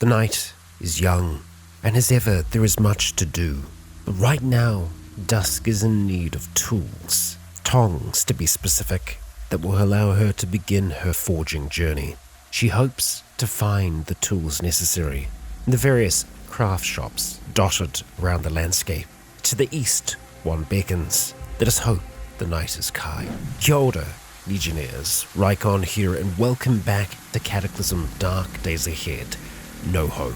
The night is young, and as ever, there is much to do. But right now, Dusk is in need of tools, tongs to be specific, that will allow her to begin her forging journey. She hopes to find the tools necessary in the various craft shops dotted around the landscape. To the east, one beckons. Let us hope the night is kind. Kia ora, Legionnaires. Rycon here, and welcome back to Cataclysm Dark Days Ahead. No Hope,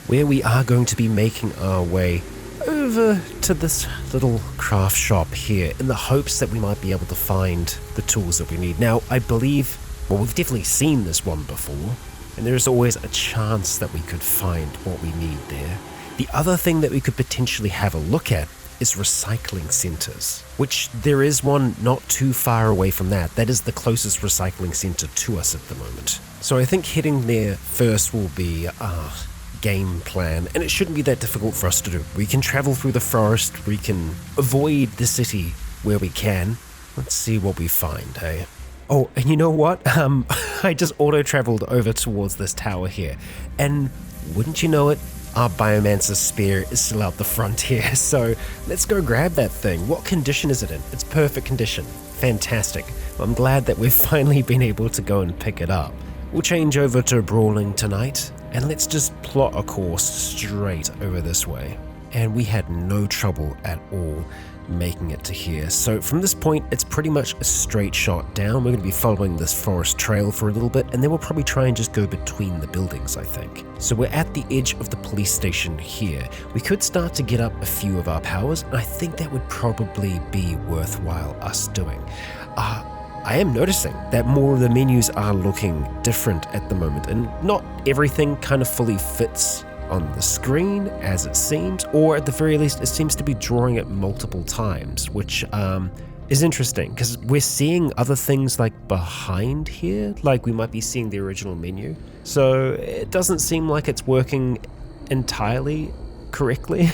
where we are going to be making our way over to this little craft shop here in the hopes that we might be able to find the tools that we need. Now, I believe, well, we've definitely seen this one before, and there's always a chance that we could find what we need there. The other thing that we could potentially have a look at is recycling centers, which there is one not too far away from that. That is the closest recycling center to us at the moment. So I think heading there first will be our game plan, and it shouldn't be that difficult for us to do. We can travel through the forest, we can avoid the city where we can. Let's see what we find, hey? Oh, and you know what? I just auto-traveled over towards this tower here, and wouldn't you know it, our Biomancer spear is still out the front here, so let's go grab that thing. What condition is it in? It's perfect condition. Fantastic. Well, I'm glad that we've finally been able to go and pick it up. We'll change over to brawling tonight, and let's just plot a course straight over this way. And we had no trouble at all making it to here. So from this point, it's pretty much a straight shot down. We're going to be following this forest trail for a little bit, and then we'll probably try and just go between the buildings, I think. So we're at the edge of the police station here. We could start to get up a few of our powers, and I think that would probably be worthwhile us doing. I am noticing that more of the menus are looking different at the moment, and not everything kind of fully fits on the screen as it seems, or at the very least it seems to be drawing it multiple times, which is interesting because we're seeing other things like behind here, like we might be seeing the original menu, so it doesn't seem like it's working entirely correctly.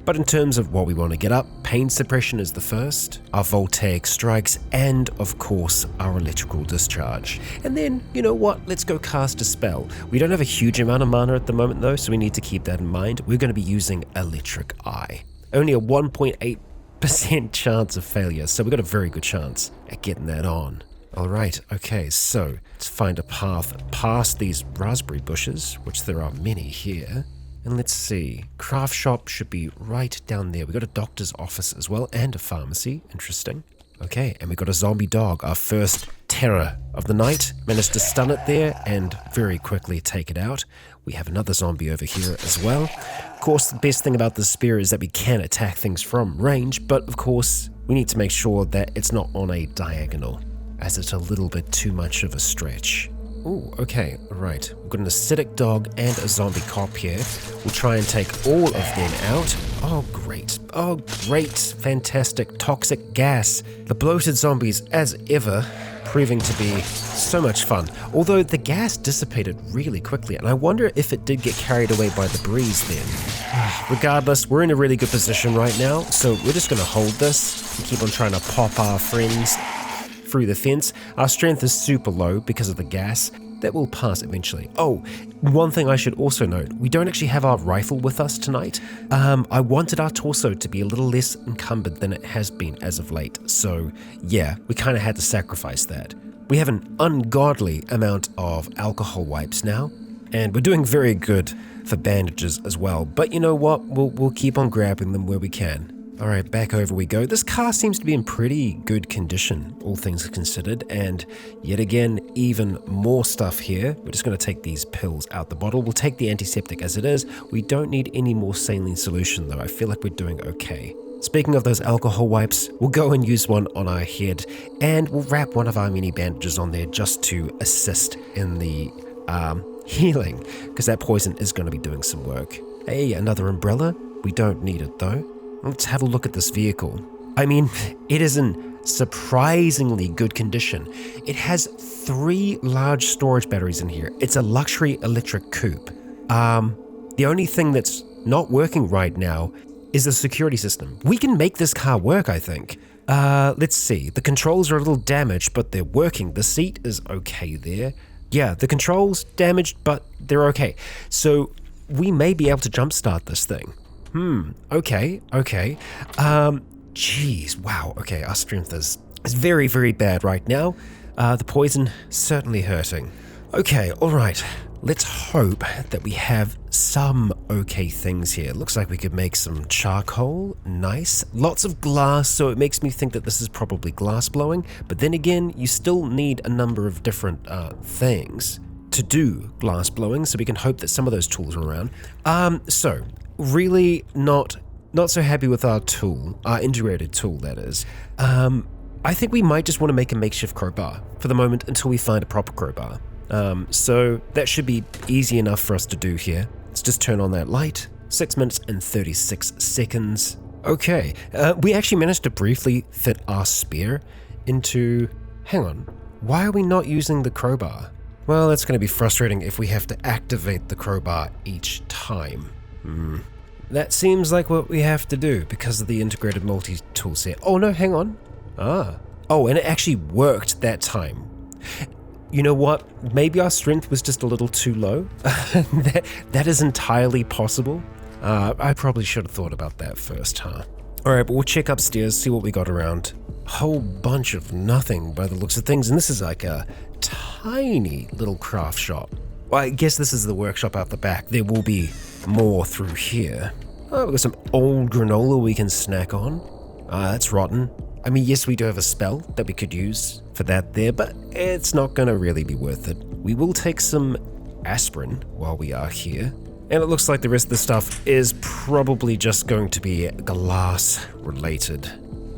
But in terms of what we want to get up, pain suppression is the first, our voltaic strikes, and of course our electrical discharge. And then, you know what, let's go cast a spell. We don't have a huge amount of mana at the moment though, so we need to keep that in mind. We're going to be using Electric Eye. Only a 1.8% chance of failure, so we've got a very good chance at getting that on. Alright, okay, so let's find a path past these raspberry bushes, which there are many here. And let's see, craft shop should be right down there. We got a doctor's office as well, and a pharmacy. Interesting. Okay, and we got a zombie dog, our first terror of the night. Managed to stun it there and very quickly take it out. We have another zombie over here as well. Of course, the best thing about the spear is that we can attack things from range, but of course, we need to make sure that it's not on a diagonal, as it's a little bit too much of a stretch. Ooh, okay, right. We've got an acidic dog and a zombie cop here. We'll try and take all of them out. Oh, great. Oh, great. Fantastic. Toxic gas. The bloated zombies, as ever, proving to be so much fun. Although the gas dissipated really quickly, and I wonder if it did get carried away by the breeze then. Regardless, we're in a really good position right now, so we're just going to hold this and keep on trying to pop our friends through the fence. Our strength is super low because of the gas. That will pass eventually. Oh, one thing I should also note, we don't actually have our rifle with us tonight. I wanted our torso to be a little less encumbered than it has been as of late. So yeah, we kind of had to sacrifice that. We have an ungodly amount of alcohol wipes now, and we're doing very good for bandages as well. But you know what? We'll keep on grabbing them where we can. Alright, back over we go. This car seems to be in pretty good condition, all things considered, and yet again, even more stuff here. We're just going to take these pills out the bottle. We'll take the antiseptic as it is. We don't need any more saline solution though. I feel like we're doing okay. Speaking of those alcohol wipes, we'll go and use one on our head, and we'll wrap one of our mini bandages on there just to assist in the healing, because that poison is going to be doing some work. Hey, another umbrella. We don't need it though. Let's have a look at this vehicle. I mean, it is in surprisingly good condition. It has 3 large storage batteries in here. It's a luxury electric coupe. The only thing that's not working right now is the security system. We can make this car work, I think. Let's see. The controls are a little damaged, but they're working. The seat is okay there. Yeah, the controls damaged, but they're okay. So we may be able to jumpstart this thing. Okay. Jeez, wow. Okay, our strength is very, very bad right now. The poison certainly hurting. Okay, all right. Let's hope that we have some okay things here. Looks like we could make some charcoal. Nice. Lots of glass, so it makes me think that this is probably glass blowing. But then again, you still need a number of different things to do glass blowing, so we can hope that some of those tools are around. So really not so happy with our tool, our integrated tool, that is. I think we might just want to make a makeshift crowbar for the moment until we find a proper crowbar. So that should be easy enough for us to do here. Let's just turn on that light. 6 minutes and 36 seconds. Okay, we actually managed to briefly fit our spear into... Hang on, why are we not using the crowbar? Well, that's going to be frustrating if we have to activate the crowbar each time. That seems like what we have to do because of the integrated multi-tool set. Oh no, hang on. Oh, and it actually worked that time. You know what? Maybe our strength was just a little too low. that is entirely possible. I probably should have thought about that first, huh? Alright, but we'll check upstairs, see what we got around. Whole bunch of nothing by the looks of things, and this is like a tiny little craft shop. Well, I guess this is the workshop out the back. There will be more through here. Oh, we've got some old granola we can snack on. That's rotten. I mean, yes, we do have a spell that we could use for that there, but it's not going to really be worth it. We will take some aspirin while we are here. And it looks like the rest of the stuff is probably just going to be glass related.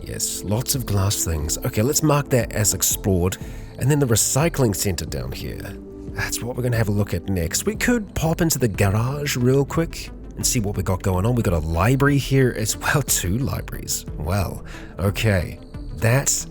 Yes, lots of glass things. Okay, let's mark that as explored. And then the recycling center down here. That's what we're going to have a look at next. We could pop into the garage real quick and see what we got going on. We got a library here as well, 2 libraries. Well, okay, that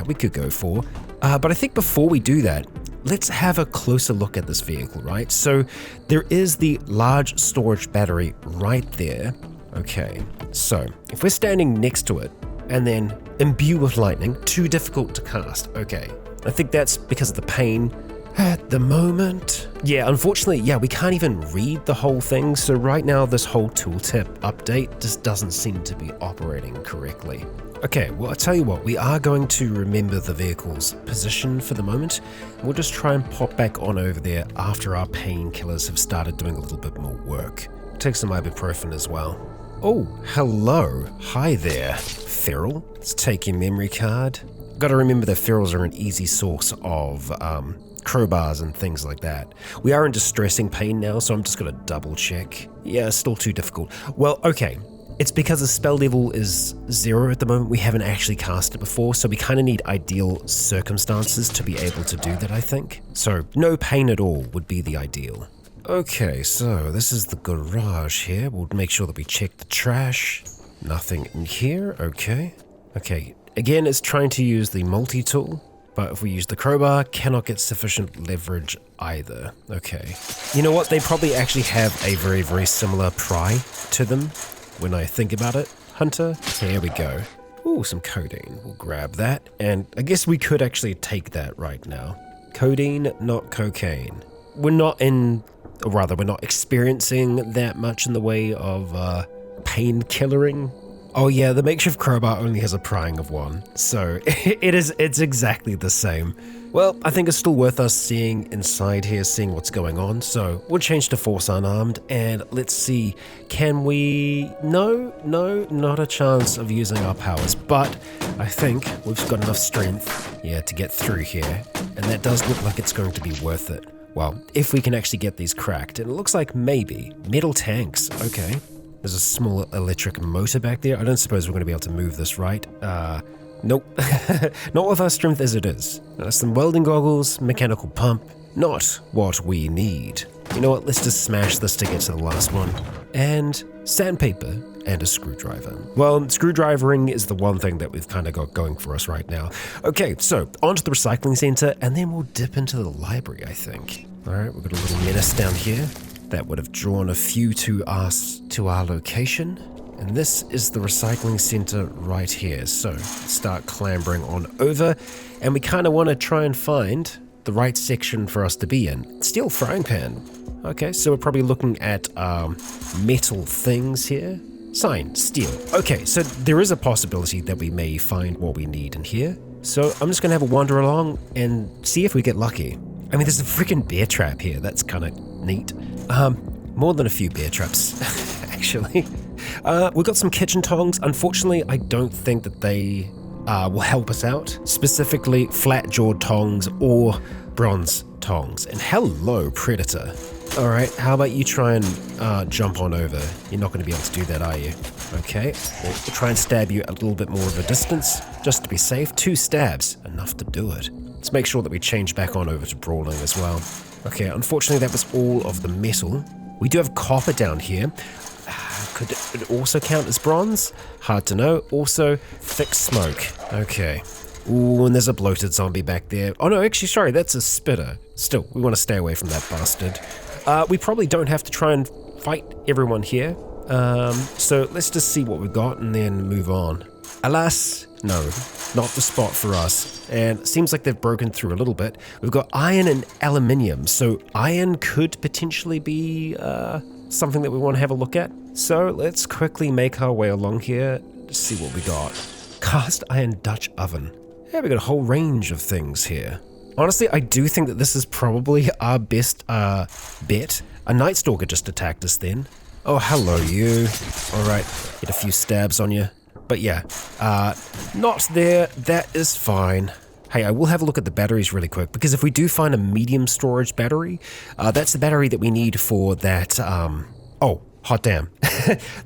we could go for. But I think before we do that, let's have a closer look at this vehicle, right? So there is the large storage battery right there. Okay, so if we're standing next to it and then imbue with lightning, too difficult to cast. Okay, I think that's because of the pain at the moment. Yeah, unfortunately, we can't even read the whole thing. So right now, this whole tooltip update just doesn't seem to be operating correctly. Okay, well, I'll tell you what, we are going to remember the vehicle's position for the moment. We'll just try and pop back on over there after our painkillers have started doing a little bit more work. Take some ibuprofen as well. Oh, hello. Hi there, Feral. Let's take your memory card. Gotta remember that ferals are an easy source of crowbars and things like that. We are in distressing pain now, so I'm just gonna double check. Yeah, still too difficult. Well, okay. It's because the spell level is 0 at the moment. We haven't actually cast it before, so we kind of need ideal circumstances to be able to do that, I think. So no pain at all would be the ideal. Okay, so this is the garage here. We'll make sure that we check the trash. Nothing in here, okay. Okay, again, it's trying to use the multi-tool, but if we use the crowbar, cannot get sufficient leverage either. Okay. You know what? They probably actually have a very, very similar pry to them. When I think about it, Hunter, here we go. Ooh, some codeine. We'll grab that. And I guess we could actually take that right now. Codeine, not cocaine. We're not experiencing that much in the way of painkillering. Oh yeah, the makeshift crowbar only has a prying of 1. So it's exactly the same. Well, I think it's still worth us seeing inside here, seeing what's going on. So we'll change to force unarmed and let's see, can we... No, not a chance of using our powers, but I think we've got enough strength, to get through here. And that does look like it's going to be worth it. Well, if we can actually get these cracked, and it looks like maybe metal tanks, okay. There's a small electric motor back there. I don't suppose we're going to be able to move this, right? Nope. Not with our strength as it is. Some welding goggles, mechanical pump. Not what we need. You know what? Let's just smash this to get to the last one. And sandpaper and a screwdriver. Well, screwdrivering is the one thing that we've kind of got going for us right now. Okay, so onto the recycling center, and then we'll dip into the library, I think. All right, we've got a little menace down here. That would have drawn a few to us to our location. And this is the recycling center right here. So start clambering on over. And we kind of want to try and find the right section for us to be in. Steel frying pan. Okay, so we're probably looking at metal things here. Sign, steel. Okay, so there is a possibility that we may find what we need in here. So I'm just gonna have a wander along and see if we get lucky. I mean, there's a freaking bear trap here. That's kind of neat. More than a few bear traps, actually. We've got some kitchen tongs. Unfortunately, I don't think that they will help us out. Specifically, flat-jawed tongs or bronze tongs. And hello, predator. All right, how about you try and jump on over? You're not going to be able to do that, are you? Okay, we'll try and stab you a little bit more of a distance, just to be safe. 2 stabs, enough to do it. Let's make sure that we change back on over to brawling as well. Okay, unfortunately that was all of the metal. We do have copper down here. Could it also count as bronze? Hard to know. Also, thick smoke. Okay. Ooh, and there's a bloated zombie back there. Oh no, actually, sorry, that's a spitter. Still, we want to stay away from that bastard. We probably don't have to try and fight everyone here. So let's just see what we've got and then move on. Alas, no, not the spot for us. And it seems like they've broken through a little bit. We've got iron and aluminium. So iron could potentially be something that we want to have a look at. So let's quickly make our way along here to see what we got. Cast iron Dutch oven. Yeah, we got a whole range of things here. Honestly, I do think that this is probably our best bet. A Night Stalker just attacked us then. Oh, hello you. All right, get a few stabs on you. But yeah, not there. That is fine. Hey, I will have a look at the batteries really quick, because if we do find a medium storage battery, that's the battery that we need for that, oh, hot damn.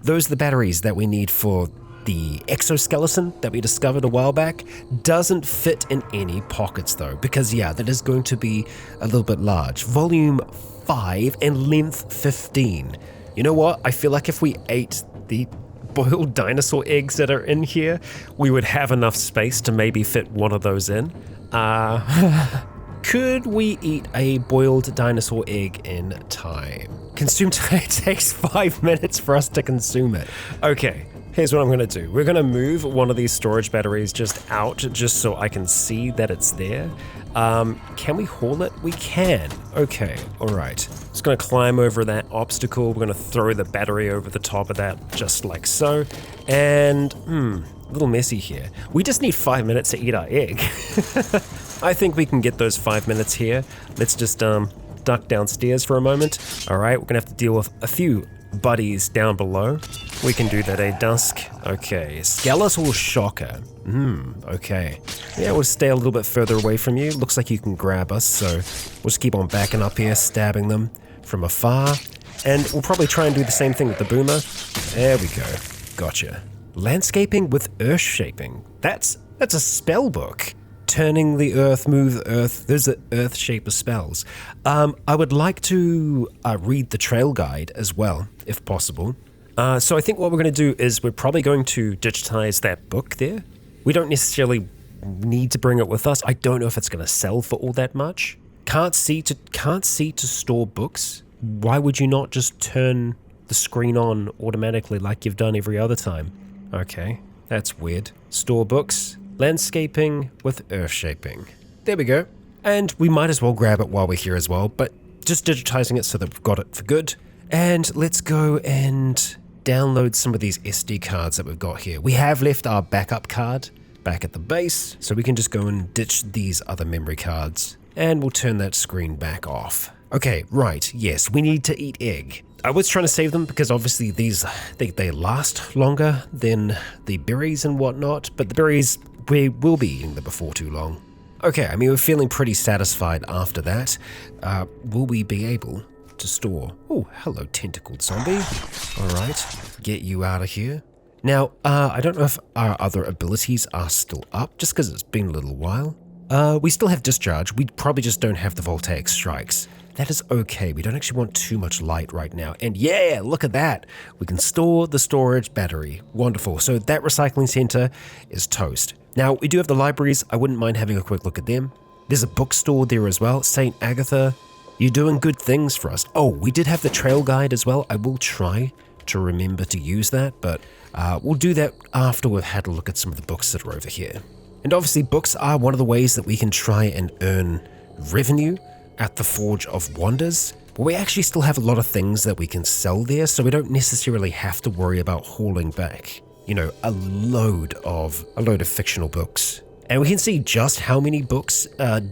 Those are the batteries that we need for the exoskeleton that we discovered a while back. Doesn't fit in any pockets though, because yeah, that is going to be a little bit large. Volume 5 and length 15. You know what? I feel like if we ate the boiled dinosaur eggs that are in here, we would have enough space to maybe fit one of those in. Could we eat a boiled dinosaur egg in time? Consume time. It takes 5 minutes for us to consume it. Okay. Here's what I'm going to do. We're going to move one of these storage batteries just out, just so I can see that it's there. Can we haul it? We can. Okay, all right. Just going to climb over that obstacle. We're going to throw the battery over the top of that, just like so. And, a little messy here. We just need 5 minutes to eat our egg. I think we can get those 5 minutes here. Let's just duck downstairs for a moment. All right, we're going to have to deal with a few buddies down below. We can do that, eh, Dusk? Okay, skeletal shocker. Okay. Yeah, we'll stay a little bit further away from you. Looks like you can grab us, so we'll just keep on backing up here, stabbing them from afar. And we'll probably try and do the same thing with the boomer. There we go. Gotcha. Landscaping with earth shaping. That's a spell book. Turning the earth, move the earth. Those are earth shaper spells. I would like to read the trail guide as well, if possible. So I think what we're going to do is we're probably going to digitize that book there. We don't necessarily need to bring it with us. I don't know if it's going to sell for all that much. Can't see to store books. Why would you not just turn the screen on automatically like you've done every other time? Okay, that's weird. Store books. Landscaping with earth shaping. There we go. And we might as well grab it while we're here as well, but just digitizing it so that we've got it for good. And let's go and download some of these SD cards that we've got here. We have left our backup card back at the base, so we can just go and ditch these other memory cards. And we'll turn that screen back off. Okay, right, yes, we need to eat egg. I was trying to save them because obviously these, they last longer than the berries and whatnot, but the berries, we will be eating them before too long. Okay, I mean, we're feeling pretty satisfied after that. Will we be able to store? Oh, hello, tentacled zombie. All right, get you out of here. Now, I don't know if our other abilities are still up, just because it's been a little while. We still have discharge. We probably just don't have the voltaic strikes. That is okay. We don't actually want too much light right now. And yeah, look at that. We can store the storage battery. Wonderful. So that recycling center is toast. Now, we do have the libraries. I wouldn't mind having a quick look at them. There's a bookstore there as well. St. Agatha, you're doing good things for us. Oh, we did have the trail guide as well. I will try to remember to use that, but we'll do that after we've had a look at some of the books that are over here. And obviously, books are one of the ways that we can try and earn revenue at the Forge of Wonders. But we actually still have a lot of things that we can sell there, so we don't necessarily have to worry about hauling back, you know, a load of fictional books. And we can see just how many books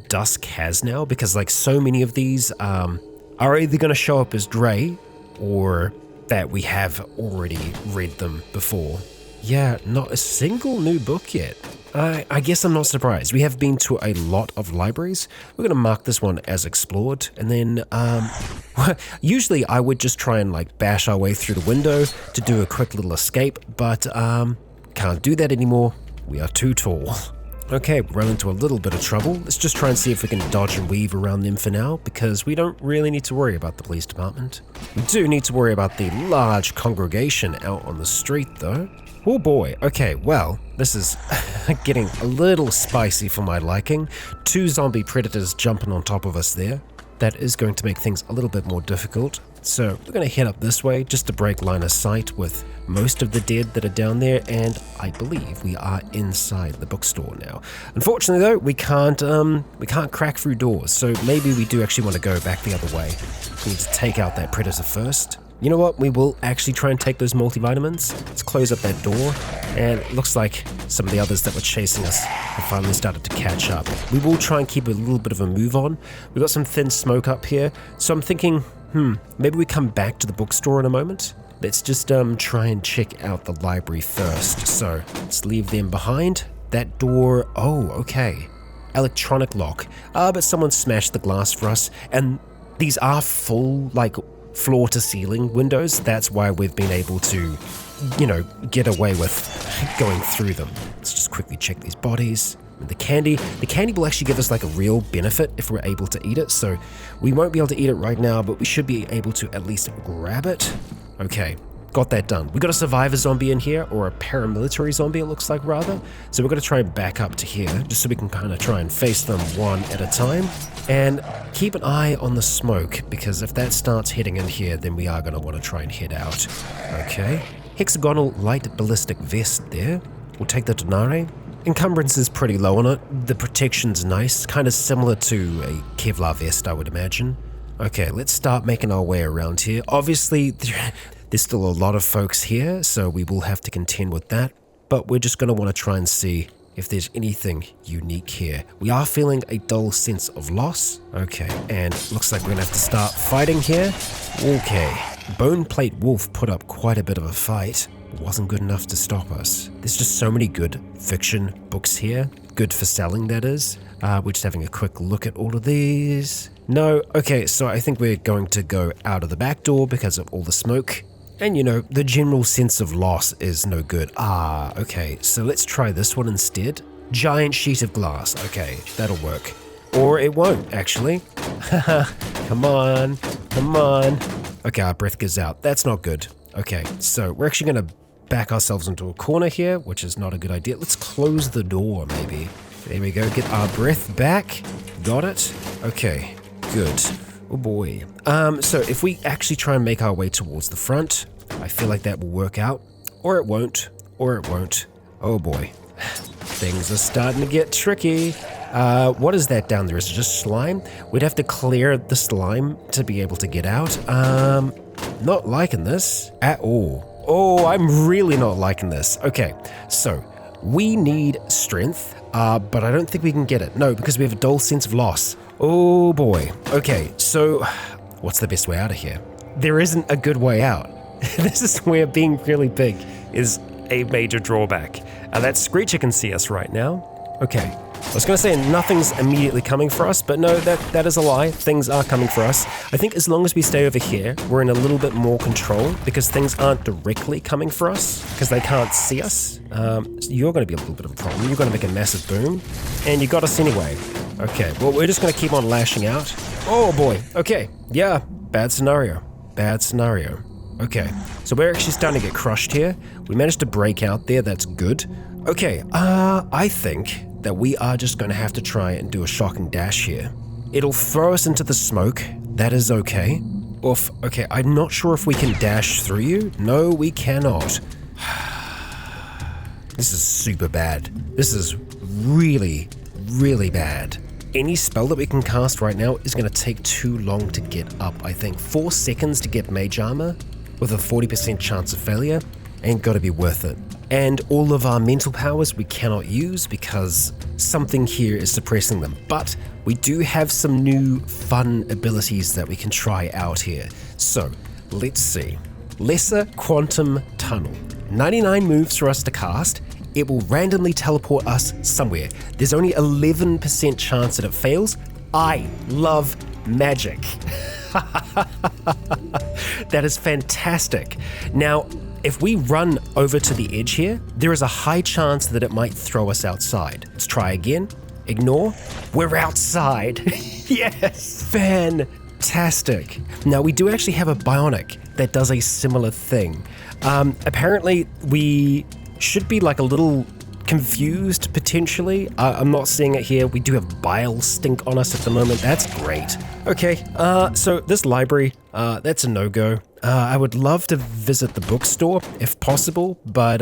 Dusk has now, because like so many of these are either going to show up as grey or that we have already read them before. Yeah, not a single new book yet. I guess I'm not surprised. We have been to a lot of libraries. We're going to mark this one as explored, and then usually I would just try and like bash our way through the window to do a quick little escape, but can't do that anymore. We are too tall. Okay, we're into a little bit of trouble. Let's just try and see if we can dodge and weave around them for now, because we don't really need to worry about the police department. We do need to worry about the large congregation out on the street though. Oh boy, okay, well, this is getting a little spicy for my liking. 2 zombie predators jumping on top of us there. That is going to make things a little bit more difficult. So we're going to head up this way just to break line of sight with most of the dead that are down there, and I believe we are inside the bookstore now. Unfortunately though, we can't crack through doors, so maybe we do actually want to go back the other way. We need to take out that predator first. You know what, we will actually try and take those multivitamins. Let's close up that door, and it looks like some of the others that were chasing us have finally started to catch up. We will try and keep a little bit of a move on. We've got some thin smoke up here, so I'm thinking, maybe we come back to the bookstore in a moment. Let's just try and check out the library first. So let's leave them behind. That door, oh, okay. Electronic lock. But someone smashed the glass for us, and these are full, like, floor to ceiling windows. That's why we've been able to, you know, get away with going through them. Let's just quickly check these bodies. The candy will actually give us like a real benefit if we're able to eat it, so we won't be able to eat it right now, but we should be able to at least grab it. Okay, got that done. We got a survivor zombie in here, or a paramilitary zombie it looks like rather, so we're going to try and back up to here just so we can kind of try and face them one at a time, and keep an eye on the smoke, because if that starts heading in here, then we are going to want to try and head out. Okay, hexagonal light ballistic vest there. We'll take the Denare. Encumbrance is pretty low on it. The protection's nice, kind of similar to a Kevlar vest, I would imagine. Okay, let's start making our way around here. Obviously, there's still a lot of folks here, so we will have to contend with that, but we're just going to want to try and see if there's anything unique here. We are feeling a dull sense of loss. Okay, and looks like we're going to have to start fighting here. Okay, Boneplate Wolf put up quite a bit of a fight. Wasn't good enough to stop us. There's just so many good fiction books here. Good for selling, that is. We're just having a quick look at all of these. No, okay, so I think we're going to go out of the back door because of all the smoke. And you know, the general sense of loss is no good. Okay, so let's try this one instead. Giant sheet of glass. Okay, that'll work. Or it won't, actually. Come on, come on. Okay, our breath goes out. That's not good. Okay, so we're actually going to back ourselves into a corner here, which is not a good idea. Let's close the door, maybe. There we go, get our breath back. Got it? Okay, good. Oh boy. So if we actually try and make our way towards the front, I feel like that will work out. Or it won't. Or it won't. Oh boy. Things are starting to get tricky. What is that down there? Is it just slime? We'd have to clear the slime to be able to get out. Not liking this at all. Oh, I'm really not liking this. Okay, so we need strength, but I don't think we can get it. No, because we have a dull sense of loss. Oh boy. Okay, so what's the best way out of here? There isn't a good way out. This is where being really big is a major drawback. That Screecher can see us right now. Okay, I was going to say nothing's immediately coming for us, but no, that is a lie. Things are coming for us. I think as long as we stay over here, we're in a little bit more control because things aren't directly coming for us because they can't see us. You're going to be a little bit of a problem. You're going to make a massive boom, and you got us anyway. Okay, well, we're just going to keep on lashing out. Oh boy, okay, yeah, bad scenario. Bad scenario. Okay, so we're actually starting to get crushed here. We managed to break out there, that's good. Okay, I think that we are just going to have to try and do a shocking dash here. It'll throw us into the smoke, that is okay. Oof, okay, I'm not sure if we can dash through you. No, we cannot. This is super bad. This is really, really bad. any spell that we can cast right now is going to take too long to get up, I think. 4 seconds to get mage armor with a 40% chance of failure ain't got to be worth it. And all of our mental powers we cannot use because something here is suppressing them. But we do have some new fun abilities that we can try out here. So let's see. Lesser Quantum Tunnel. 99 moves for us to cast. It will randomly teleport us somewhere. There's only 11% chance that it fails. I love magic. That is fantastic. Now, if we run over to the edge here, there is a high chance that it might throw us outside. Let's try again. Ignore. We're outside. Yes. Fantastic. Now, we do actually have a bionic that does a similar thing. Apparently, we should be like a little confused potentially. I'm not seeing it here. We do have bile stink on us at the moment. That's great. Okay, so this library, that's a no-go. I would love to visit the bookstore if possible, but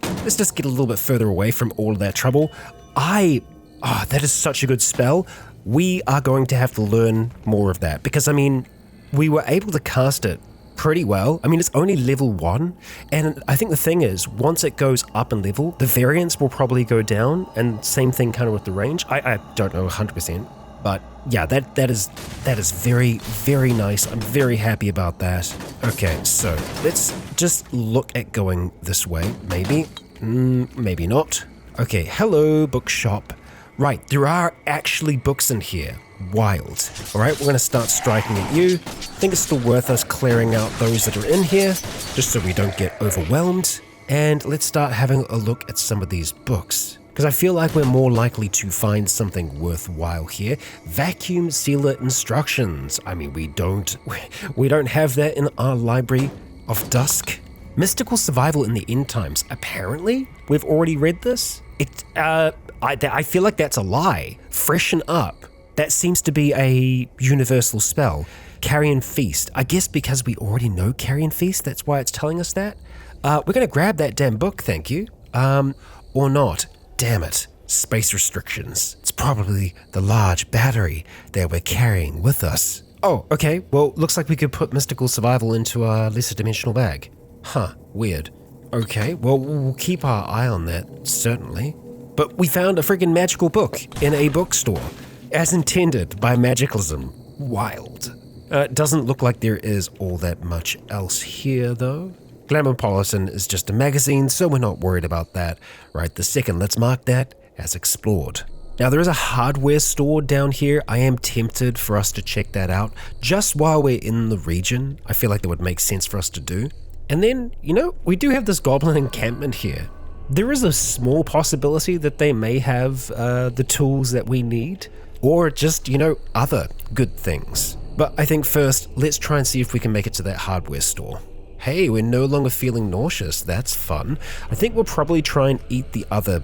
let's just get a little bit further away from all of that trouble. That is such a good spell. We are going to have to learn more of that because, I mean, we were able to cast it pretty well. I mean, it's only level 1, and I think the thing is, once it goes up in level, the variance will probably go down, and same thing kind of with the range. I don't know 100%, but yeah, that is very, very nice. I'm very happy about that. Okay, so let's just look at going this way, maybe. Maybe not. Okay, hello, bookshop. Right, there are actually books in here. Wild. Alright, we're going to start striking at you. I think it's still worth us clearing out those that are in here, just so we don't get overwhelmed. And let's start having a look at some of these books, because I feel like we're more likely to find something worthwhile here. Vacuum sealer instructions. I mean, we don't have that in our library of Dusk. Mystical survival in the end times. Apparently, we've already read this. I feel like that's a lie. Freshen up. That seems to be a universal spell. Carrion Feast. I guess because we already know Carrion Feast, that's why it's telling us that. We're going to grab that damn book, thank you. Or not. Damn it. Space restrictions. It's probably the large battery that we're carrying with us. Oh, okay. Well, looks like we could put Mystical Survival into a lesser dimensional bag. Huh. Weird. Okay, well, we'll keep our eye on that, certainly. But we found a friggin' magical book in a bookstore, as intended by Magicalism. Wild. Doesn't look like there is all that much else here, though. Glamourpolitan is just a magazine, so we're not worried about that. Right this second, let's mark that as explored. Now, there is a hardware store down here. I am tempted for us to check that out just while we're in the region. I feel like that would make sense for us to do. And then, we do have this goblin encampment here. There is a small possibility that they may have the tools that we need, or just, other good things. But I think first, let's try and see if we can make it to that hardware store. Hey, we're no longer feeling nauseous. That's fun. I think we'll probably try and eat the other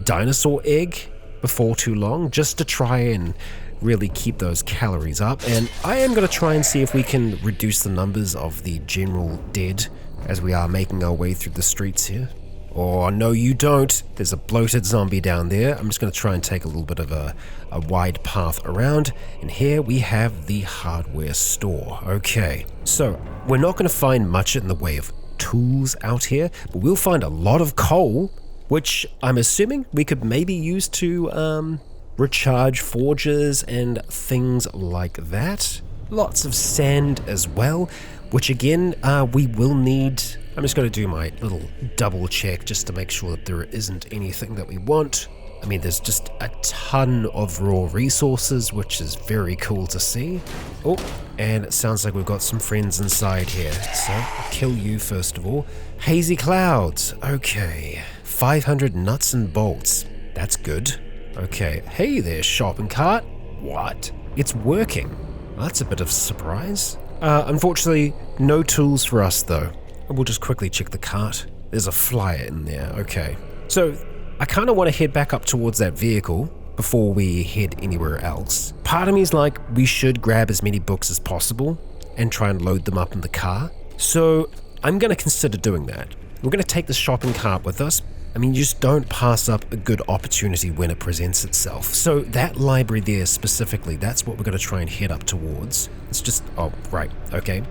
dinosaur egg before too long, just to try and really keep those calories up. And I am going to try and see if we can reduce the numbers of the general dead as we are making our way through the streets here. Oh, no, you don't. There's a bloated zombie down there. I'm just going to try and take a little bit of a wide path around. And here we have the hardware store. Okay, so we're not going to find much in the way of tools out here, but we'll find a lot of coal, which I'm assuming we could maybe use to recharge forges and things like that. Lots of sand as well, which again, we will need. I'm just going to do my little double check just to make sure that there isn't anything that we want. I mean, there's just a ton of raw resources, which is very cool to see. Oh, and it sounds like we've got some friends inside here. So, I'll kill you first of all. Hazy clouds. Okay. 500 nuts and bolts. That's good. Okay. Hey there, shopping cart. What? It's working. Well, that's a bit of a surprise. Unfortunately, no tools for us though. We'll just quickly check the cart. There's a flyer in there. Okay. So, I kind of want to head back up towards that vehicle before we head anywhere else. Part of me is like, we should grab as many books as possible and try and load them up in the car. So I'm going to consider doing that. We're going to take the shopping cart with us, I mean, you just don't pass up a good opportunity when it presents itself. So that library there specifically, that's what we're going to try and head up towards. It's just, oh, right, okay.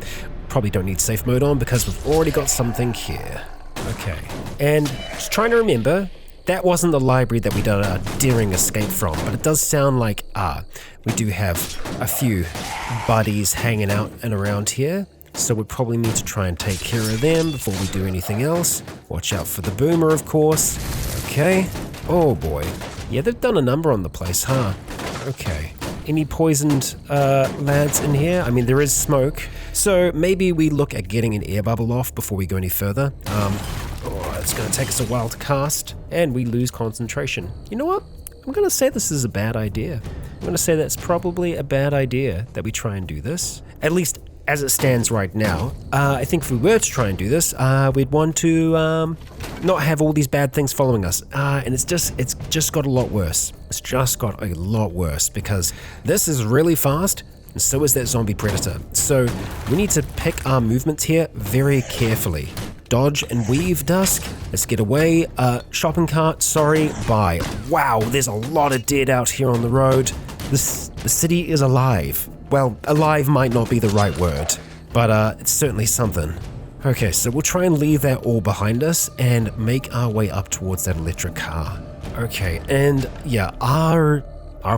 Probably don't need safe mode on because we've already got something here. Okay, and just trying to remember, that wasn't the library that we did our daring escape from, but it does sound like, we do have a few buddies hanging out and around here. So we probably need to try and take care of them before we do anything else. Watch out for the boomer, of course. Okay. Oh boy. Yeah, they've done a number on the place, huh? Okay. Any poisoned lads in here? I mean, there is smoke. So maybe we look at getting an air bubble off before we go any further. It's going to take us a while to cast, and we lose concentration. You know what? I'm going to say this is a bad idea. I'm going to say that's probably a bad idea that we try and do this. At least as it stands right now. I think if we were to try and do this, we'd want to not have all these bad things following us. And it's just got a lot worse. It's just got a lot worse because this is really fast, and so is that zombie predator. So we need to pick our movements here very carefully. Dodge and weave, Dusk. Let's get away. Shopping cart, sorry, bye. Wow, there's a lot of dead out here on the road. The city is alive. Well, alive might not be the right word, but it's certainly something. Okay, so we'll try and leave that all behind us and make our way up towards that electric car. Okay, and yeah, our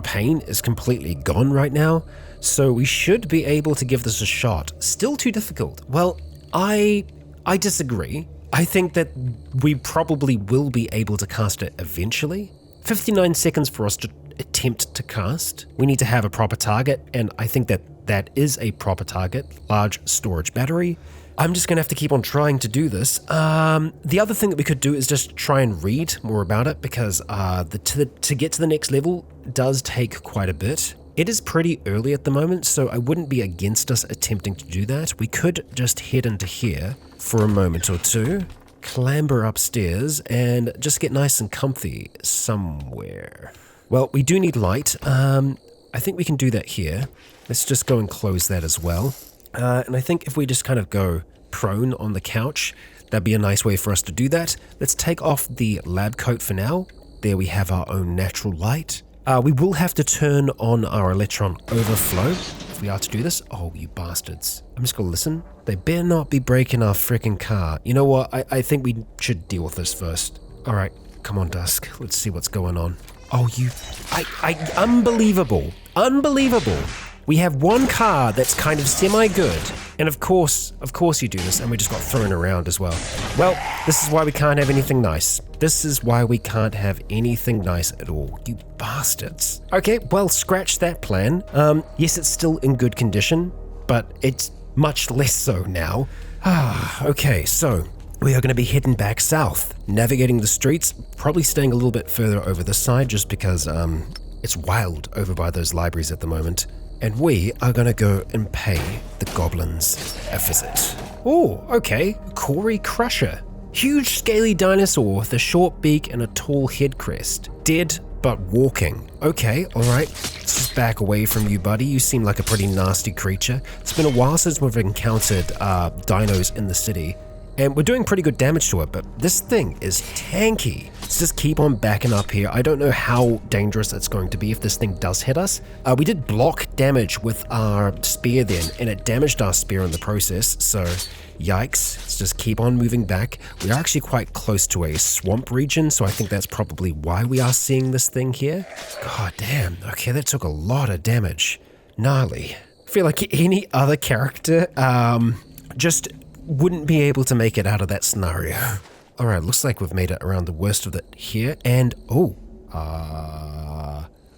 pain is completely gone right now, so we should be able to give this a shot. Still too difficult. Well, I disagree. I think that we probably will be able to cast it eventually. 59 seconds for us to attempt to cast. We need to have a proper target, and I think that is a proper target, large storage battery. I'm just going to have to keep on trying to do this. The other thing that we could do is just try and read more about it, because to get to the next level does take quite a bit. It is pretty early at the moment, so I wouldn't be against us attempting to do that. We could just head into here for a moment or two, clamber upstairs, and just get nice and comfy somewhere. Well, we do need light. I think we can do that here. Let's just go and close that as well. And I think if we just kind of go prone on the couch, that'd be a nice way for us to do that. Let's take off the lab coat for now. There we have our own natural light. We will have to turn on our electron overflow if we are to do this. Oh, you bastards. I'm just going to listen. They better not be breaking our freaking car. You know what? I think we should deal with this first. All right, come on, Dusk. Let's see what's going on. Oh, unbelievable. Unbelievable. We have one car that's kind of semi-good, and of course you do this, and we just got thrown around as well. Well, this is why we can't have anything nice. This is why we can't have anything nice at all, you bastards. Okay, well, scratch that plan. Yes, it's still in good condition, but it's much less so now. Okay, so we are going to be heading back south, navigating the streets, probably staying a little bit further over this side just because it's wild over by those libraries at the moment. And we are going to go and pay the goblins a visit. Oh, okay. Corey Crusher. Huge scaly dinosaur with a short beak and a tall head crest. Dead, but walking. Okay, alright. Let's just back away from you, buddy. You seem like a pretty nasty creature. It's been a while since we've encountered dinos in the city. And we're doing pretty good damage to it, but this thing is tanky. Let's just keep on backing up here. I don't know how dangerous it's going to be if this thing does hit us. We did block damage with our spear then, and it damaged our spear in the process, so yikes. Let's just keep on moving back. We are actually quite close to a swamp region, so I think that's probably why we are seeing this thing here. God damn, okay, that took a lot of damage. Gnarly. I feel like any other character just wouldn't be able to make it out of that scenario. Alright, looks like we've made it around the worst of it here, and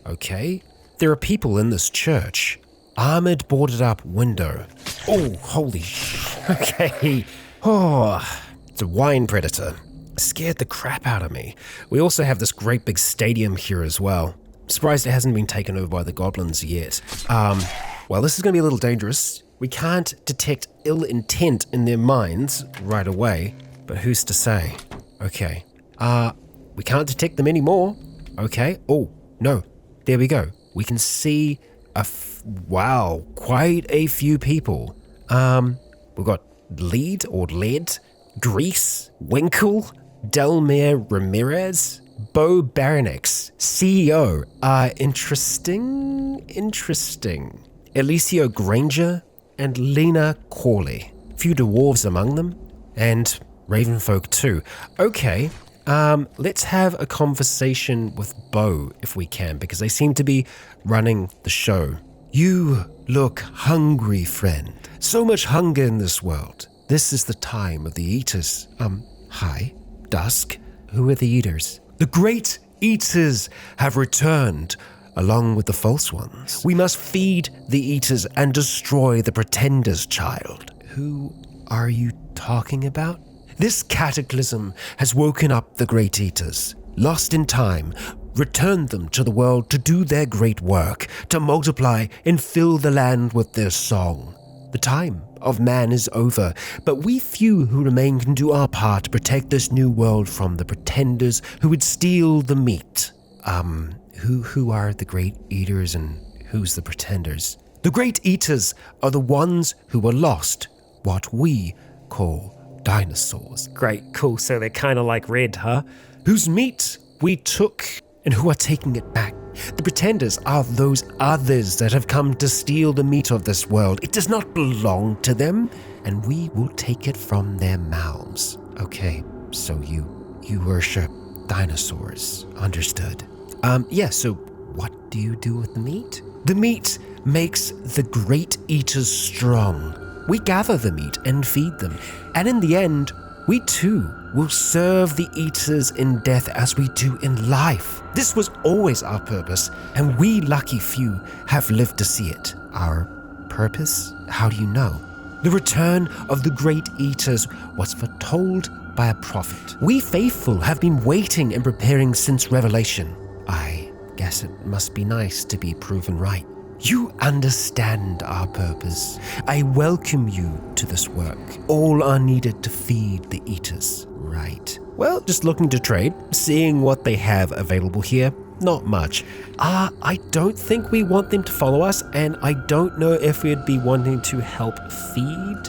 okay. There are people in this church. Armored boarded up window. Oh, holy okay. Oh, it's a wine predator. Scared the crap out of me. We also have this great big stadium here as well. I'm surprised it hasn't been taken over by the goblins yet. Well, this is going to be a little dangerous. We can't detect ill intent in their minds right away, but who's to say? Okay. We can't detect them anymore. Okay. Oh, no. There we go. We can see wow, quite a few people. We've got lead or lead, grease, winkle, Delmir Ramirez, Bo Baranix, CEO. Interesting. Alicio Granger and Lena Corley. Few dwarves among them, and Ravenfolk too. Okay, let's have a conversation with Bo if we can, because they seem to be running the show. You look hungry, friend. So much hunger in this world. This is the time of the eaters. Hi, Dusk. Who are the eaters? The great eaters have returned, along with the false ones. We must feed the eaters and destroy the pretenders, child. Who are you talking about? This cataclysm has woken up the great eaters, lost in time, returned them to the world to do their great work, to multiply and fill the land with their song. The time of man is over, but we few who remain can do our part to protect this new world from the pretenders who would steal the meat. Who are the great eaters and who's the pretenders? The great eaters are the ones who were lost, what we call dinosaurs. Great, cool, so they're kind of like Red, huh? Whose meat we took and who are taking it back. The pretenders are those others that have come to steal the meat of this world. It does not belong to them, and we will take it from their mouths. Okay, so you worship dinosaurs. Understood. So what do you do with the meat? The meat makes the great eaters strong. We gather the meat and feed them, and in the end, we too will serve the eaters in death as we do in life. This was always our purpose, and we lucky few have lived to see it. Our purpose? How do you know? The return of the great eaters was foretold by a prophet. We faithful have been waiting and preparing since Revelation. I guess it must be nice to be proven right. You understand our purpose. I welcome you to this work. All are needed to feed the eaters, right? Well, just looking to trade, seeing what they have available here. Not much. I don't think we want them to follow us, and I don't know if we'd be wanting to help feed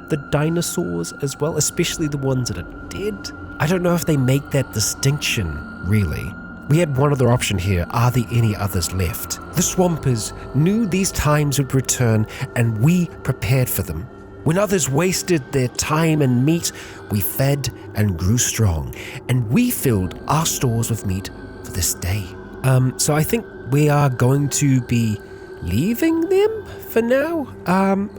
the dinosaurs as well, especially the ones that are dead. I don't know if they make that distinction, really. We had one other option here. Are there any others left? The Swampers knew these times would return, and we prepared for them. When others wasted their time and meat, we fed and grew strong, and we filled our stores with meat for this day. So I think we are going to be leaving them for now.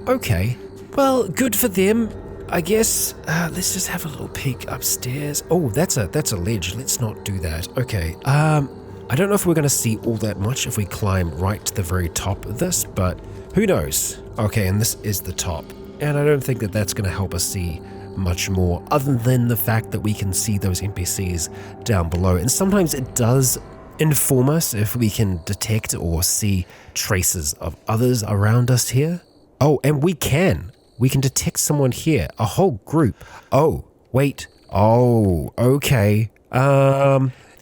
Okay. Well, good for them. I guess, let's just have a little peek upstairs. Oh, that's a ledge. Let's not do that. Okay, I don't know if we're going to see all that much if we climb right to the very top of this, but who knows? Okay, and this is the top. And I don't think that that's going to help us see much more, other than the fact that we can see those NPCs down below. And sometimes it does inform us if we can detect or see traces of others around us here. Oh, and we can detect someone here, a whole group. Oh, wait. Oh, okay.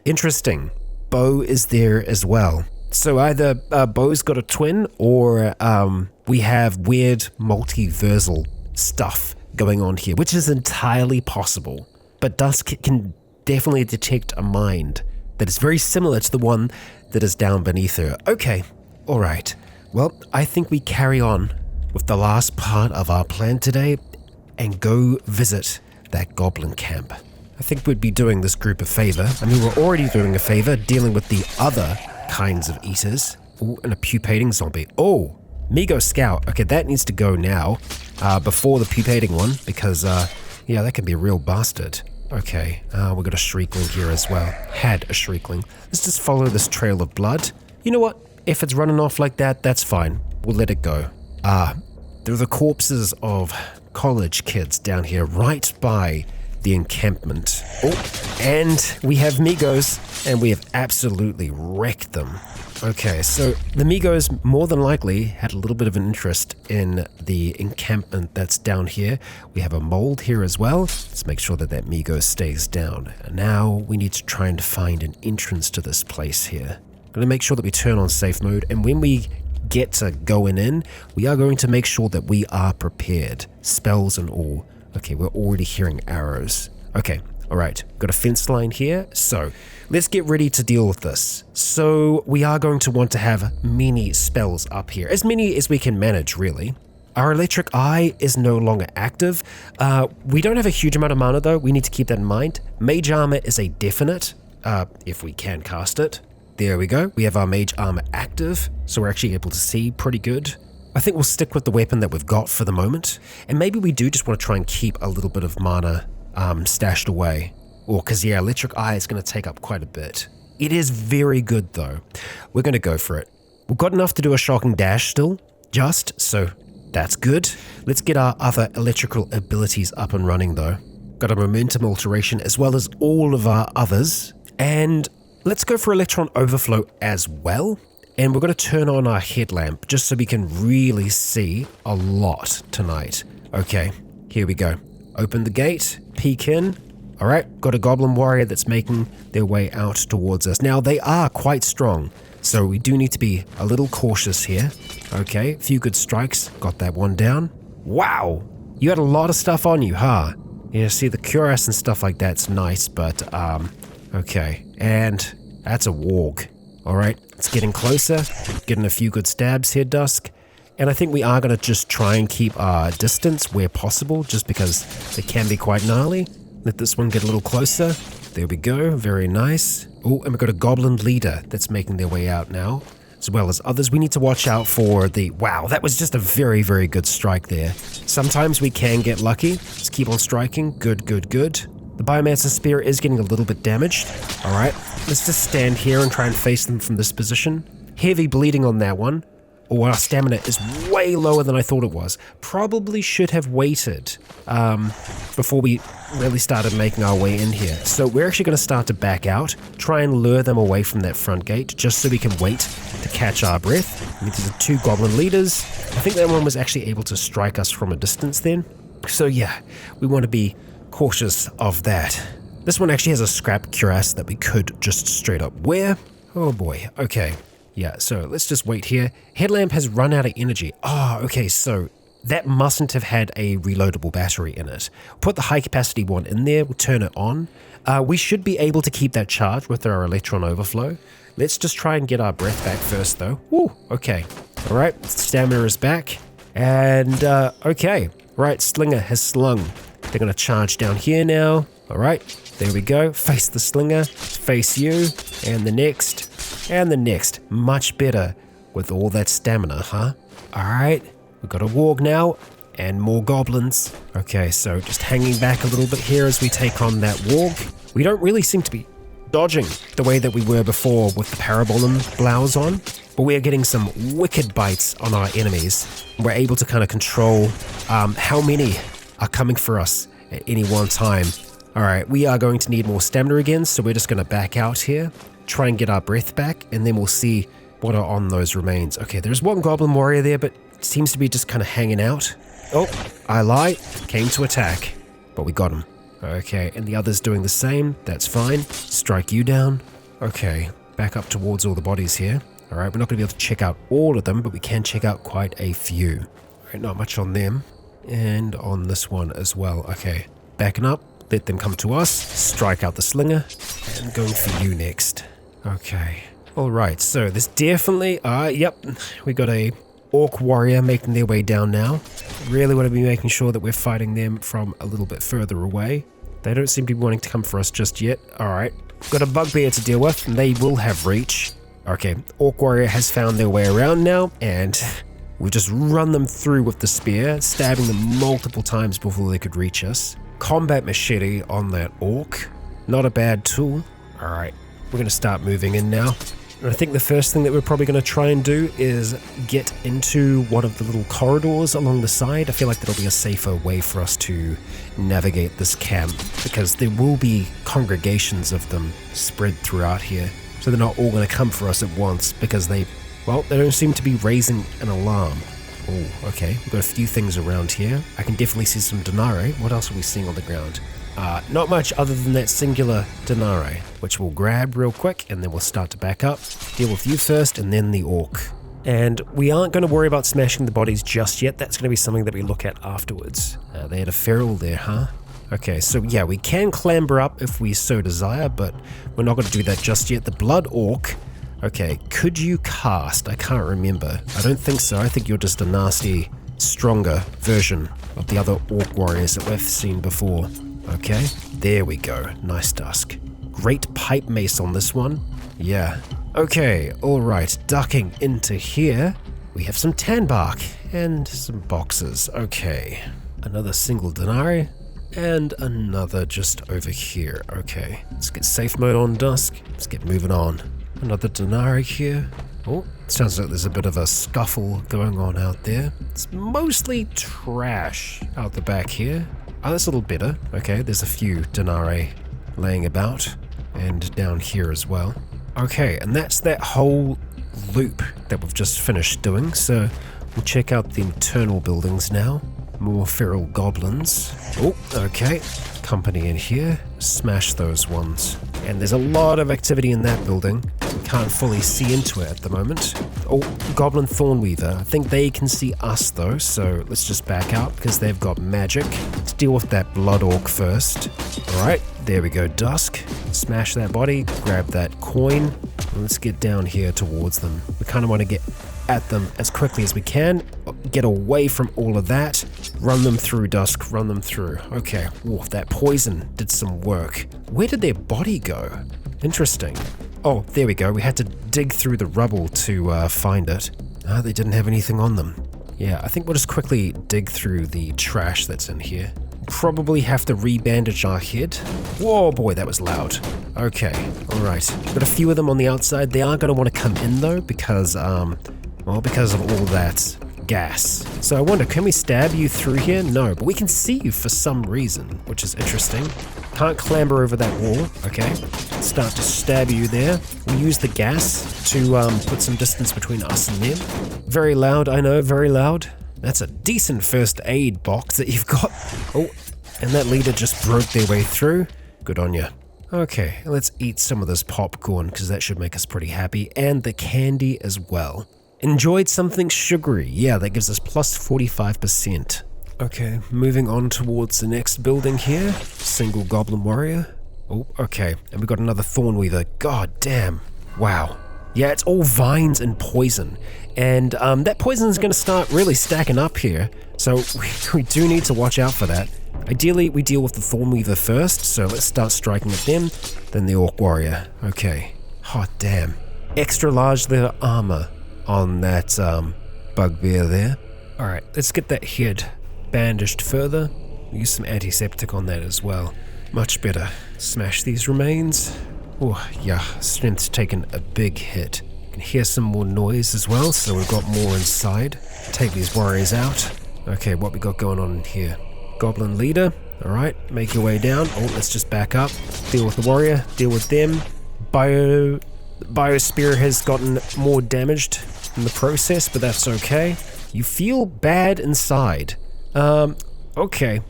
Interesting. Bo is there as well. So either Bo's got a twin, or we have weird multiversal stuff going on here, which is entirely possible. But Dusk can definitely detect a mind that is very similar to the one that is down beneath her. Okay, all right. Well, I think we carry on with the last part of our plan today and go visit that goblin camp. I think we'd be doing this group a favor. I mean, we're already doing a favor dealing with the other kinds of eaters. Oh, and a pupating zombie. Oh, Migo Scout. Okay, that needs to go now, before the pupating one, because, yeah, that can be a real bastard. Okay, we got a shriekling here as well. Had a shriekling. Let's just follow this trail of blood. You know what? If it's running off like that, that's fine. We'll let it go. There are the corpses of college kids down here right by the encampment. Oh, and we have Migos, and we have absolutely wrecked them. Okay, so the Migos more than likely had a little bit of an interest in the encampment that's down here. We have a mold here as well. Let's make sure that that Migo stays down. And now we need to try and find an entrance to this place here. I'm going to make sure that we turn on safe mode, and when we get to going in, we are going to make sure that we are prepared, spells and all. Okay, we're already hearing arrows. Okay, All right, got a fence line here. So let's get ready to deal with this. So we are going to want to have many spells up here, as many as we can manage, really. Our electric eye is no longer active. We don't have a huge amount of mana though. We need to keep that in mind. Mage armor is a definite, if we can cast it. There we go. We have our mage armor active, so we're actually able to see pretty good. I think we'll stick with the weapon that we've got for the moment. And maybe we do just want to try and keep a little bit of mana stashed away. Or because yeah, electric eye is going to take up quite a bit. It is very good though. We're going to go for it. We've got enough to do a shocking dash still, so that's good. Let's get our other electrical abilities up and running though. Got a momentum alteration as well as all of our others. And let's go for electron overflow as well. And we're going to turn on our headlamp just so we can really see a lot tonight. Okay, here we go. Open the gate, peek in. All right, got a goblin warrior that's making their way out towards us. Now, they are quite strong, so we do need to be a little cautious here. Okay, a few good strikes. Got that one down. Wow, you had a lot of stuff on you, huh? Yeah, see, the cuirass and stuff like that's nice, but, okay. And that's a warg. All right, it's getting closer, getting a few good stabs here, Dusk. And I think we are going to just try and keep our distance where possible, just because it can be quite gnarly. Let this one get a little closer. There we go, very nice. Oh, and we've got a goblin leader that's making their way out now, as well as others. We need to watch out for the... Wow, that was just a very, very good strike there. Sometimes we can get lucky. Let's keep on striking. Good, good, good. The Biomancer Spear is getting a little bit damaged. All right, let's just stand here and try and face them from this position. Heavy bleeding on that one. Oh, our stamina is way lower than I thought it was. Probably should have waited before we really started making our way in here. So we're actually going to start to back out, try and lure them away from that front gate, just so we can wait to catch our breath. I mean, there's the two goblin leaders. I think that one was actually able to strike us from a distance then. So yeah, we want to be cautious of that. This one actually has a scrap cuirass that we could just straight up wear. Oh boy, okay. Yeah, so let's just wait here. Headlamp has run out of energy. Oh, okay, so that mustn't have had a reloadable battery in it. Put the high capacity one in there, we'll turn it on. We should be able to keep that charge with our electron overflow. Let's just try and get our breath back first though. Woo, okay. All right, stamina is back. And, okay. Right, Slinger has slung. They're gonna charge down here now. All right, there we go. Face the Slinger, face you, and the next. And the next, much better with all that stamina, huh? All right, we've got a warg now and more goblins. Okay, so just hanging back a little bit here as we take on that warg. We don't really seem to be dodging the way that we were before with the Parabolum blouse on, but we are getting some wicked bites on our enemies. We're able to kind of control how many are coming for us at any one time. All right, we are going to need more stamina again, so we're just going to back out here. Try and get our breath back, and then we'll see what are on those remains. Okay, there's one goblin warrior there, but it seems to be just kind of hanging out. Oh, I lied. Came to attack, but we got him. Okay, and the other's doing the same. That's fine. Strike you down. Okay, back up towards all the bodies here. All right, we're not going to be able to check out all of them, but we can check out quite a few. All right, not much on them, and on this one as well. Okay, backing up. Let them come to us. Strike out the Slinger, and going for you next. Okay. Alright, so there's definitely, yep, we got a orc warrior making their way down now. Really want to be making sure that we're fighting them from a little bit further away. They don't seem to be wanting to come for us just yet. Alright, got a bugbear to deal with, and they will have reach. Okay, orc warrior has found their way around now, and we've just run them through with the spear, stabbing them multiple times before they could reach us. Combat machete on that orc. Not a bad tool. Alright. We're going to start moving in now. And I think the first thing that we're probably going to try and do is get into one of the little corridors along the side. I feel like that'll be a safer way for us to navigate this camp, because there will be congregations of them spread throughout here. So they're not all going to come for us at once, because they don't seem to be raising an alarm. Oh, okay. We've got a few things around here. I can definitely see some Denari. What else are we seeing on the ground? Not much other than that singular Denari, which we'll grab real quick, and then we'll start to back up. Deal with you first, and then the orc. And we aren't going to worry about smashing the bodies just yet. That's going to be something that we look at afterwards. They had a feral there, huh? Okay, so yeah, we can clamber up if we so desire, but we're not going to do that just yet. The Blood Orc. Okay, could you cast? I can't remember. I don't think so. I think you're just a nasty, stronger version of the other Orc warriors that we've seen before. Okay, there we go. Nice, Dusk. Great pipe mace on this one. Yeah. Okay, alright. Ducking into here, we have some tan bark and some boxes. Okay. Another single denarii. And another just over here. Okay, let's get safe mode on, Dusk. Let's get moving on. Another denarii here. Oh, sounds like there's a bit of a scuffle going on out there. It's mostly trash out the back here. Oh, that's a little better. Okay, there's a few denarii laying about. And down here as well. Okay, and that's that whole loop that we've just finished doing. So we'll check out the internal buildings now. More feral goblins. Oh, okay. Company in here. Smash those ones. And there's a lot of activity in that building. Can't fully see into it at the moment. Oh, Goblin Thornweaver. I think they can see us though, so let's just back out because they've got magic. Let's deal with that Blood Orc first. Alright, there we go, Dusk. Smash that body, grab that coin. And let's get down here towards them. We kind of want to get at them as quickly as we can. Get away from all of that. Run them through, Dusk. Run them through. Okay. Ooh, that poison did some work. Where did their body go? Interesting. Oh, there we go. We had to dig through the rubble to find it. Ah, they didn't have anything on them. Yeah, I think we'll just quickly dig through the trash that's in here. Probably have to rebandage our head. Whoa, boy, that was loud. Okay, alright. Got a few of them on the outside. They are going to want to come in though because, well, because of all that gas. So I wonder, can we stab you through here? No, but we can see you for some reason, which is interesting. Can't clamber over that wall. Okay, start to stab you there. We use the gas to put some distance between us and them. Very loud, I know, very loud. That's a decent first aid box that you've got. Oh, and that leader just broke their way through. Good on you. Okay, let's eat some of this popcorn because that should make us pretty happy. And the candy as well. Enjoyed something sugary. Yeah, that gives us plus 45%. Okay, moving on towards the next building here. Single goblin warrior. Oh, okay. And we got another Thornweaver. God damn. Wow. Yeah, it's all vines and poison. And that poison is going to start really stacking up here. So we do need to watch out for that. Ideally, we deal with the Thornweaver first. So let's start striking at them. Then the Orc warrior. Okay. Hot damn. Extra large leather armor on that bugbear there. Alright, let's get that head bandaged further. Use some antiseptic on that as well. Much better. Smash these remains. Oh, yeah, strength's taken a big hit. Can hear some more noise as well, so we've got more inside. Take these warriors out. Okay, what we got going on in here? Goblin leader. Alright, make your way down. Oh, let's just back up. Deal with the warrior. Deal with them. Biosphere has gotten more damaged in the process, but that's okay. You feel bad inside. Okay.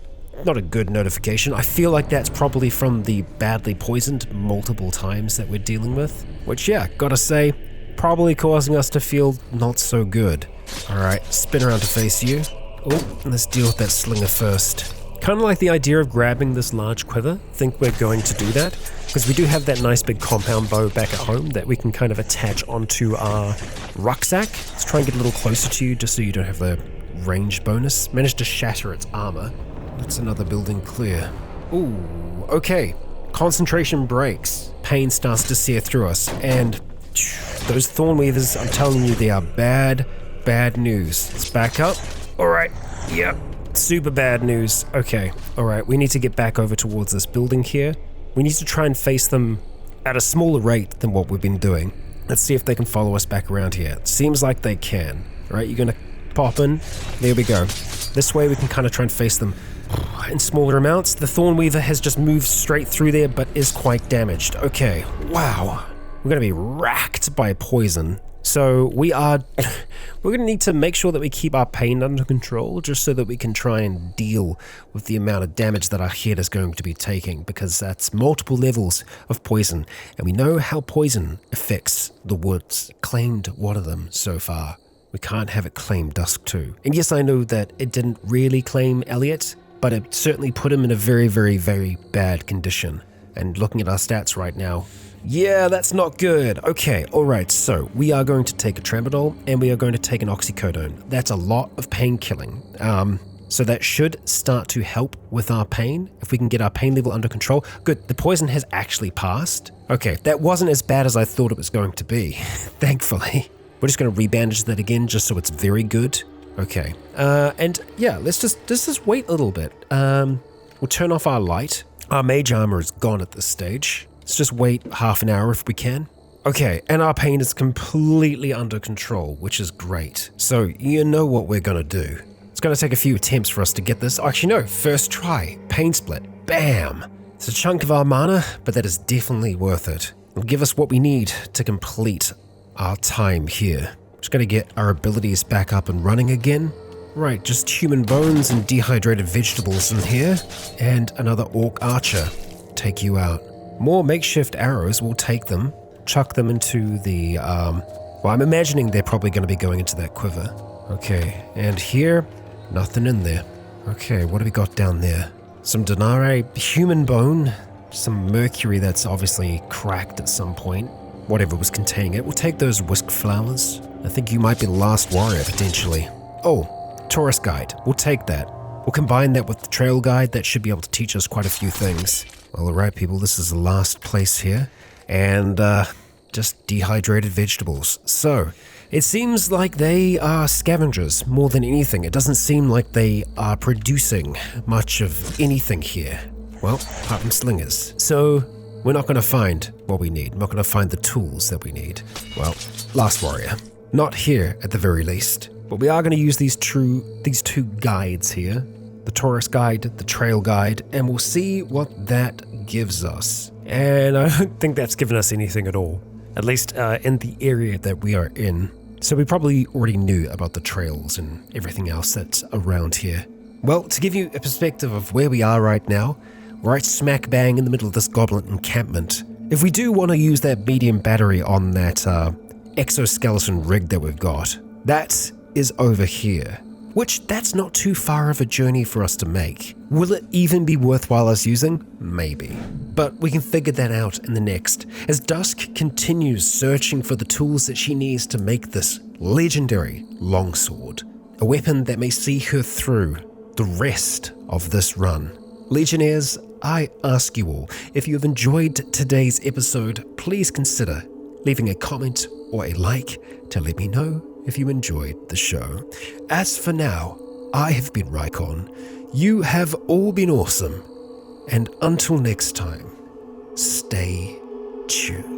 Not a good notification. I feel like that's probably from the badly poisoned multiple times that we're dealing with. Which, yeah, gotta say, probably causing us to feel not so good. Alright, spin around to face you. Oh, let's deal with that slinger first. Kind of like the idea of grabbing this large quiver. Think we're going to do that. Because we do have that nice big compound bow back at home that we can kind of attach onto our rucksack. Let's try and get a little closer to you just so you don't have the range bonus. Managed to shatter its armor. That's another building clear. Ooh, okay. Concentration breaks. Pain starts to sear through us. And those Thornweavers, I'm telling you, they are bad, bad news. Let's back up. Alright, yep. Super bad news. Okay, alright, we need to get back over towards this building here. We need to try and face them at a smaller rate than what we've been doing. Let's see if they can follow us back around here. It seems like they can. Alright, you're gonna pop in. There we go. This way we can kind of try and face them in smaller amounts. The Thornweaver has just moved straight through there, but is quite damaged. Okay, wow. We're gonna be racked by poison. So we're gonna need to make sure that we keep our pain under control, just so that we can try and deal with the amount of damage that our head is going to be taking, because that's multiple levels of poison, and we know how poison affects the woods. Claimed one of them so far. We can't have it claim Dusk too. And yes, I know that it didn't really claim Elliot, but it certainly put him in a very, very, very bad condition. And looking at our stats right now, yeah, that's not good. Okay, alright, so we are going to take a tramadol and we are going to take an oxycodone. That's a lot of pain killing. So that should start to help with our pain, if we can get our pain level under control. Good, the poison has actually passed. Okay, that wasn't as bad as I thought it was going to be, thankfully. We're just going to rebandage that again, just so it's very good. Okay, and yeah, let's just wait a little bit. We'll turn off our light. Our mage armor is gone at this stage. Let's just wait half an hour if we can. Okay, and our pain is completely under control, which is great. So you know what we're going to do. It's going to take a few attempts for us to get this. Actually, no, first try. Pain split. Bam! It's a chunk of our mana, but that is definitely worth it. It'll give us what we need to complete our time here. Just got to get our abilities back up and running again. Right, just human bones and dehydrated vegetables in here. And another orc archer. Take you out. More makeshift arrows, we'll take them. Chuck them into the, well, I'm imagining they're probably going to be going into that quiver. Okay, and here, nothing in there. Okay, what have we got down there? Some denarii, human bone, some mercury that's obviously cracked at some point. Whatever was containing it. We'll take those whisk flowers. I think you might be the last warrior, potentially. Oh, tourist guide. We'll take that. We'll combine that with the trail guide. That should be able to teach us quite a few things. Well, alright people, this is the last place here. And, just dehydrated vegetables. So, it seems like they are scavengers more than anything. It doesn't seem like they are producing much of anything here. Well, apart from slingers. So, we're not going to find what we need. We're not going to find the tools that we need. Well, last warrior. Not here, at the very least. But we are going to use these two guides here. The tourist guide, the trail guide, and we'll see what that gives us. And I don't think that's given us anything at all. At least in the area that we are in. So we probably already knew about the trails and everything else that's around here. Well, to give you a perspective of where we are right now, we're right smack bang in the middle of this goblin encampment. If we do want to use that medium battery on that exoskeleton rig that we've got, that is over here. Which, that's not too far of a journey for us to make. Will it even be worthwhile us using? Maybe. But we can figure that out in the next, as Dusk continues searching for the tools that she needs to make this legendary longsword. A weapon that may see her through the rest of this run. Legionnaires, I ask you all, if you have enjoyed today's episode, please consider leaving a comment or a like to let me know if you enjoyed the show. As for now, I have been Rycon. You have all been awesome. And until next time, stay tuned.